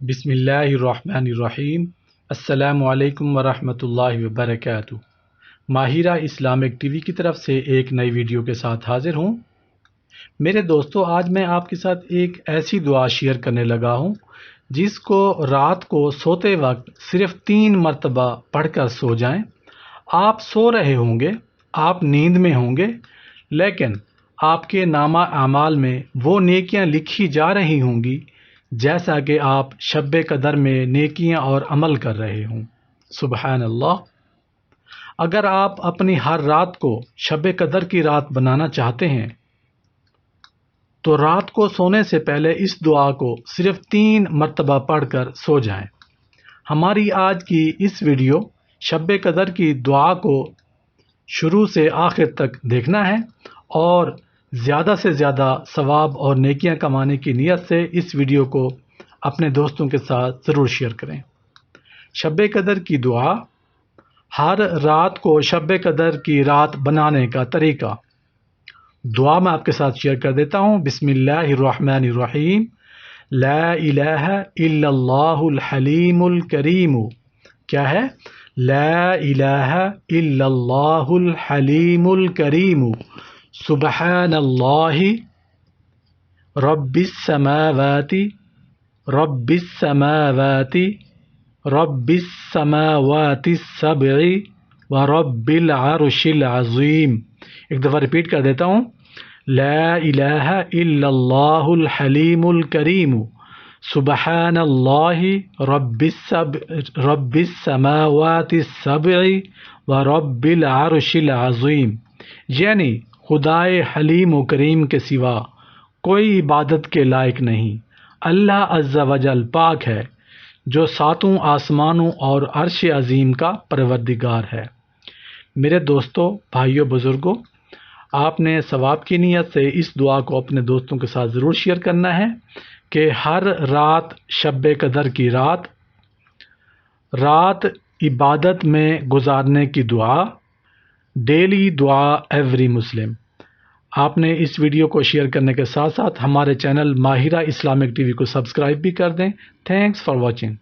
بسم اللہ الرحمن الرحیم۔ السلام علیکم ورحمۃ اللہ وبرکاتہ۔ ماہرہ اسلامک ٹی وی کی طرف سے ایک نئی ویڈیو کے ساتھ حاضر ہوں۔ میرے دوستو، آج میں آپ کے ساتھ ایک ایسی دعا شیئر کرنے لگا ہوں جس کو رات کو سوتے وقت صرف 3 مرتبہ پڑھ کر سو جائیں۔ آپ سو رہے ہوں گے، آپ نیند میں ہوں گے، لیکن آپ کے نامہ اعمال میں وہ نیکیاں لکھی جا رہی ہوں گی جیسا کہ آپ شب قدر میں نیکیاں اور عمل کر رہے ہوں۔ سبحان اللہ۔ اگر آپ اپنی ہر رات کو شب قدر کی رات بنانا چاہتے ہیں تو رات کو سونے سے پہلے اس دعا کو صرف 3 مرتبہ پڑھ کر سو جائیں۔ ہماری آج کی اس ویڈیو شب قدر کی دعا کو شروع سے آخر تک دیکھنا ہے اور زیادہ سے زیادہ ثواب اور نیکیاں کمانے کی نیت سے اس ویڈیو کو اپنے دوستوں کے ساتھ ضرور شیئر کریں۔ شب قدر کی دعا، ہر رات کو شب قدر کی رات بنانے کا طریقہ۔ دعا میں آپ کے ساتھ شیئر کر دیتا ہوں۔ بسم اللہ الرحمن الرحیم۔ لا الہ الا اللہ الحلیم الکریم۔ کیا ہے؟ لا الہ الا اللہ الحلیم الکریم، سبحان اللہ رب السماوات رب السماوات رب السماوات السبع ورب العرش العظیم۔ ایک دفعہ ریپیٹ کر دیتا ہوں۔ لا الہ الا اللہ الحلیم الکریم، سبحان اللہ رب السماوات السبع ورب العرش العظیم۔ یعنی خدائے حلیم و کریم کے سوا کوئی عبادت کے لائق نہیں۔ اللہ عز و جل پاک ہے جو 7 آسمانوں اور عرش عظیم کا پروردگار ہے۔ میرے دوستوں، بھائیوں، بزرگوں، آپ نے ثواب کی نیت سے اس دعا کو اپنے دوستوں کے ساتھ ضرور شیئر کرنا ہے کہ ہر رات شب قدر کی رات عبادت میں گزارنے کی دعا، ڈیلی دعا ایوری مسلم۔ آپ نے اس ویڈیو کو شیئر کرنے کے ساتھ ساتھ ہمارے channel Mahira Islamic T V کو سبسکرائب بھی کر دیں۔ Thanks for watching.